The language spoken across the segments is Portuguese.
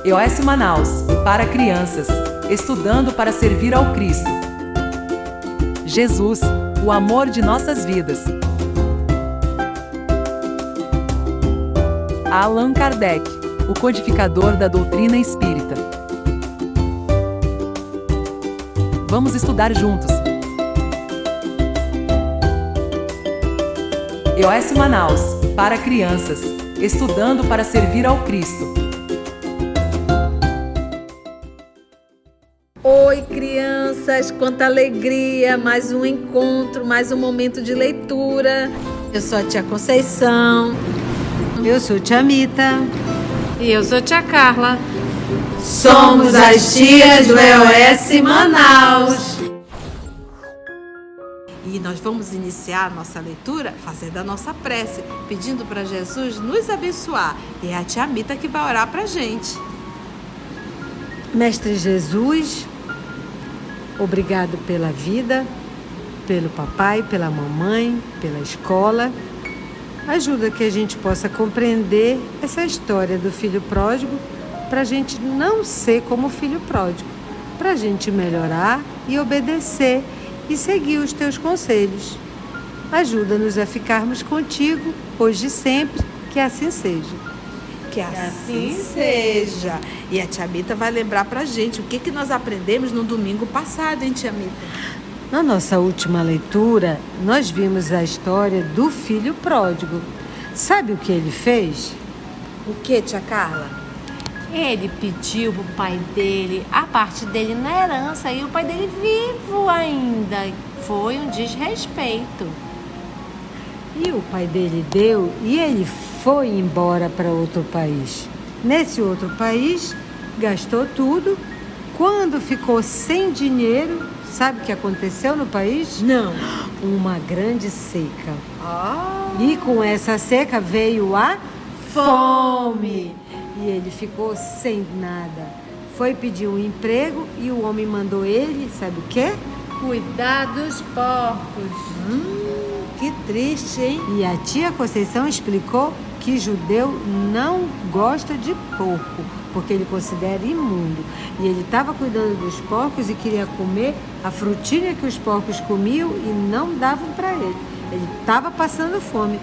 EOS Manaus, para crianças, estudando para servir ao Cristo. Jesus, o amor de nossas vidas. Allan Kardec, o codificador da doutrina espírita. Vamos estudar juntos. EOS Manaus, para crianças, estudando para servir ao Cristo. Oi, crianças, quanta alegria, mais um encontro, mais um momento de leitura. Eu sou a tia Conceição. Eu sou tia Mita. E eu sou tia Carla. Somos as tias do EOS Manaus. E nós vamos iniciar a nossa leitura fazendo a nossa prece, pedindo para Jesus nos abençoar. E é a tia Mita que vai orar para a gente. Mestre Jesus, obrigado pela vida, pelo papai, pela mamãe, pela escola. Ajuda que a gente possa compreender essa história do filho pródigo, para a gente não ser como o filho pródigo, para a gente melhorar e obedecer e seguir os teus conselhos. Ajuda-nos a ficarmos contigo, hoje e sempre, que assim seja. Que assim seja. E a tia Mita vai lembrar pra gente o que nós aprendemos no domingo passado, hein, tia Mita? Na nossa última leitura, nós vimos a história do filho pródigo. Sabe o que ele fez? O que, tia Carla? Ele pediu pro pai dele a parte dele na herança e o pai dele vivo ainda. Foi um desrespeito. E o pai dele deu e ele foi embora para outro país. Nesse outro país, gastou tudo. Quando ficou sem dinheiro, sabe o que aconteceu no país? Não. Uma grande seca. E com essa seca veio a fome. E ele ficou sem nada. Foi pedir um emprego e o homem mandou ele, sabe o quê? Cuidar dos porcos. Que triste, hein? E a tia Conceição explicou que judeu não gosta de porco, porque ele considera imundo. E ele estava cuidando dos porcos e queria comer a frutinha que os porcos comiam e não davam para ele. Ele estava passando fome.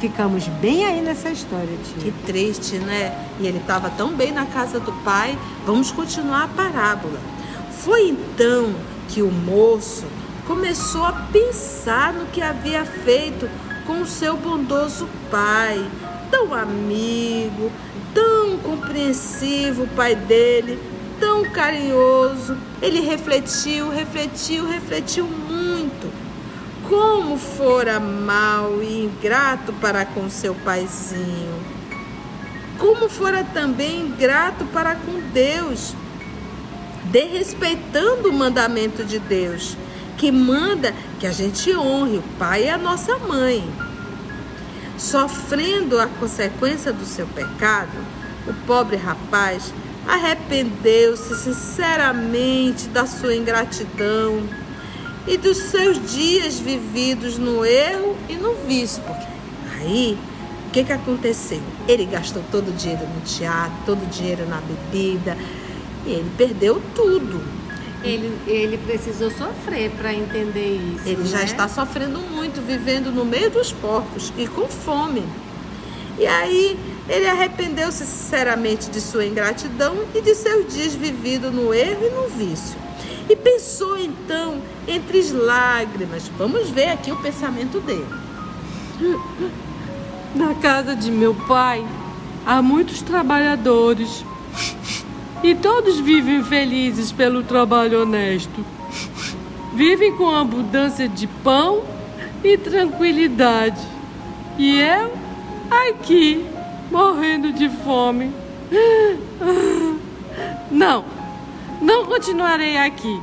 Ficamos bem aí nessa história, tia. Que triste, né? E ele estava tão bem na casa do pai. Vamos continuar a parábola. Foi então que o moço começou a pensar no que havia feito com o seu bondoso pai. Tão amigo, tão compreensivo o pai dele, tão carinhoso. Ele refletiu muito. Como fora mau e ingrato para com seu paizinho. Como fora também ingrato para com Deus, desrespeitando o mandamento de Deus, que manda que a gente honre o pai e a nossa mãe. Sofrendo a consequência do seu pecado, o pobre rapaz arrependeu-se sinceramente da sua ingratidão e dos seus dias vividos no erro e no vício. Porque aí, o que aconteceu? Ele gastou todo o dinheiro no teatro, todo o dinheiro na bebida, e ele perdeu tudo. Ele precisou sofrer para entender isso. Ele já está sofrendo muito, vivendo no meio dos porcos e com fome. E aí, ele arrependeu-se sinceramente de sua ingratidão e de seus dias vividos no erro e no vício. E pensou então, entre as lágrimas, vamos ver aqui o pensamento dele. Na casa de meu pai, há muitos trabalhadores e todos vivem felizes pelo trabalho honesto. Vivem com abundância de pão e tranquilidade. E eu, aqui, morrendo de fome. Não continuarei aqui.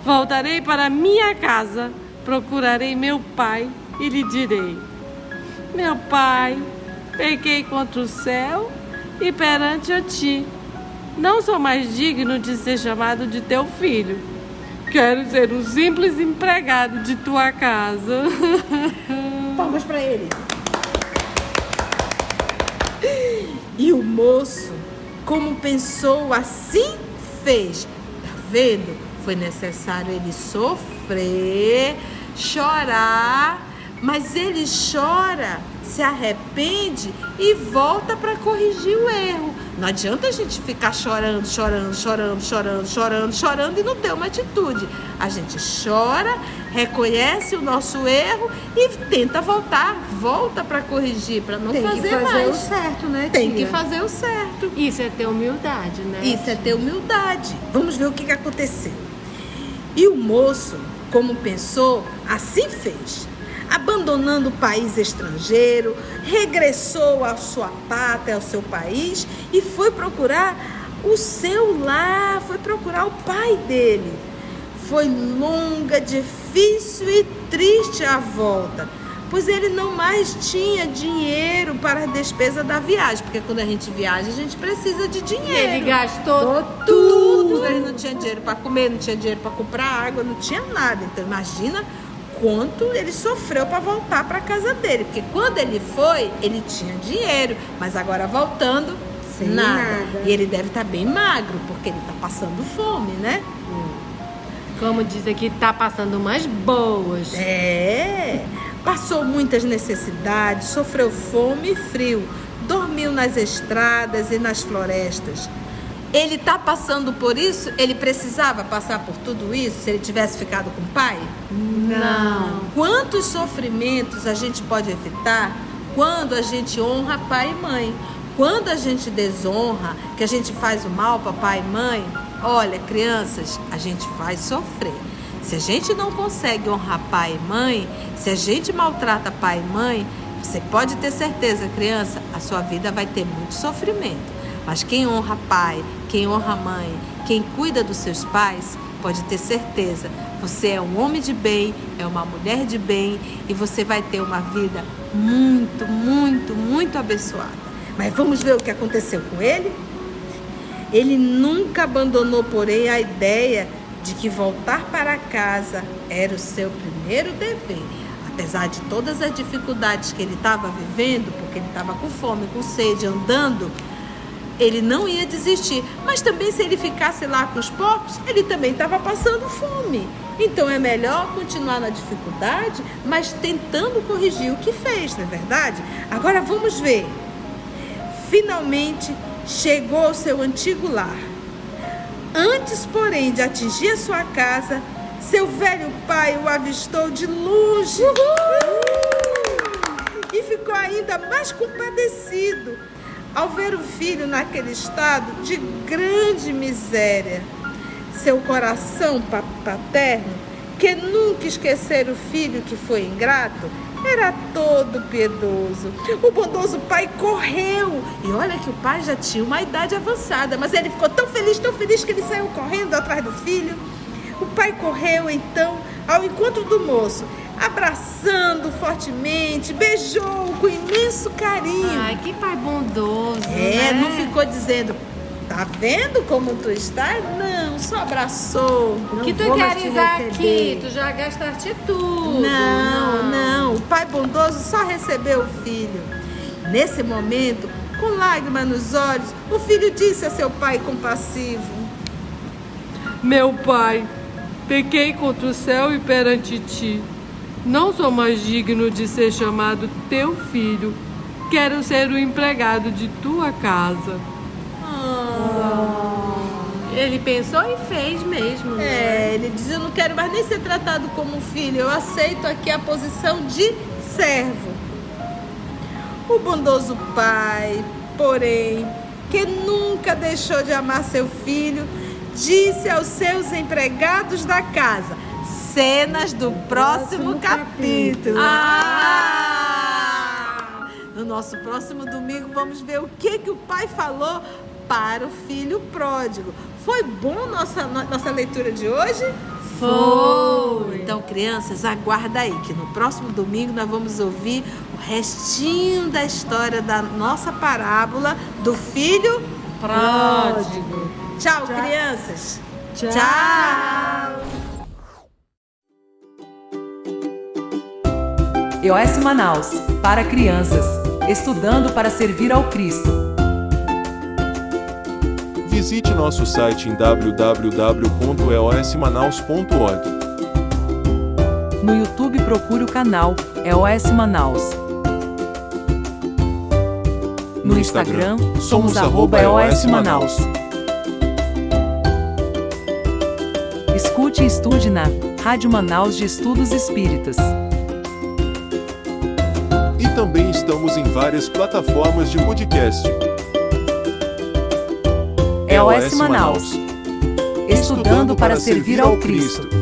Voltarei para minha casa, procurarei meu pai e lhe direi: meu pai, pequei contra o céu e perante a ti. Não sou mais digno de ser chamado de teu filho. Quero ser um simples empregado de tua casa. Palmas para ele. E o moço como pensou, assim fez. Tá vendo? Foi necessário ele sofrer, chorar, mas ele chora, se arrepende e volta para corrigir o erro. Não adianta a gente ficar chorando e não ter uma atitude. A gente chora, reconhece o nosso erro e tenta volta para corrigir, para não fazer mais. Tem que fazer o certo, né, tia? Tem que fazer o certo. Isso é ter humildade, né? Isso é ter humildade. Vamos ver o que aconteceu. E o moço, como pensou, assim fez. Abandonando o país estrangeiro, regressou à sua pátria, ao seu país e foi procurar o seu lar, foi procurar o pai dele. Foi longa, difícil e triste a volta, pois ele não mais tinha dinheiro para a despesa da viagem, porque quando a gente viaja, a gente precisa de dinheiro. Ele gastou tudo. Ele não tinha dinheiro para comer, não tinha dinheiro para comprar água, não tinha nada. Então imagina quanto ele sofreu para voltar para a casa dele, porque quando ele foi, ele tinha dinheiro, mas agora voltando, sem nada. E ele deve estar bem magro, porque ele está passando fome, né? Como diz aqui, tá passando umas boas. Passou muitas necessidades, sofreu fome e frio, dormiu nas estradas e nas florestas. Ele está passando por isso? Ele precisava passar por tudo isso se ele tivesse ficado com o pai? Não. Quantos sofrimentos a gente pode evitar quando a gente honra pai e mãe? Quando a gente desonra, que a gente faz o mal para pai e mãe, olha, crianças, a gente vai sofrer. Se a gente não consegue honrar pai e mãe, se a gente maltrata pai e mãe, você pode ter certeza, criança, a sua vida vai ter muito sofrimento. Mas quem honra pai, quem honra mãe, quem cuida dos seus pais, pode ter certeza, você é um homem de bem, é uma mulher de bem e você vai ter uma vida muito, muito, muito abençoada. Mas vamos ver o que aconteceu com ele? Ele nunca abandonou, porém, a ideia de que voltar para casa era o seu primeiro dever. Apesar de todas as dificuldades que ele estava vivendo, porque ele estava com fome, com sede, andando, ele não ia desistir. Mas também se ele ficasse lá com os porcos, ele também estava passando fome. Então é melhor continuar na dificuldade, mas tentando corrigir o que fez, não é verdade? Agora vamos ver. Finalmente chegou ao seu antigo lar. Antes, porém, de atingir a sua casa, seu velho pai o avistou de longe. E ficou ainda mais compadecido ao ver o filho naquele estado de grande miséria. Seu coração paterno, que nunca esquecera o filho que foi ingrato, era todo piedoso. O bondoso pai correu. E olha que o pai já tinha uma idade avançada, mas ele ficou tão feliz que ele saiu correndo atrás do filho. O pai correu então ao encontro do moço, abraçando fortemente, beijou-o com imenso carinho. Ai, que pai bondoso, né? Não ficou dizendo, tá vendo como tu estás? Não, só abraçou. O que tu queres aqui? Tu já gastaste tudo. Não. O pai bondoso só recebeu o filho. Nesse momento, com lágrimas nos olhos, o filho disse a seu pai compassivo: Meu pai, pequei contra o céu e perante ti. Não sou mais digno de ser chamado teu filho. Quero ser o empregado de tua casa. Ele pensou e fez mesmo, né? Ele diz, eu não quero mais nem ser tratado como um filho, eu aceito aqui a posição de servo. O bondoso pai, porém, que nunca deixou de amar seu filho, disse aos seus empregados da casa, cenas do próximo capítulo. No nosso próximo domingo vamos ver o que o pai falou para o filho pródigo. Foi bom nossa leitura de hoje? Foi! Então, crianças, aguarda aí, que no próximo domingo nós vamos ouvir o restinho da história da nossa parábola do filho pródigo. Tchau, crianças! Tchau! EOS Manaus, para crianças, estudando para servir ao Cristo. Visite nosso site em www.eosmanaus.org. No YouTube procure o canal EOS Manaus. No Instagram, somos @EOS Manaus. Escute e estude na Rádio Manaus de Estudos Espíritas. E também estamos em várias plataformas de podcast. EOS Manaus. Estudando para servir ao Cristo.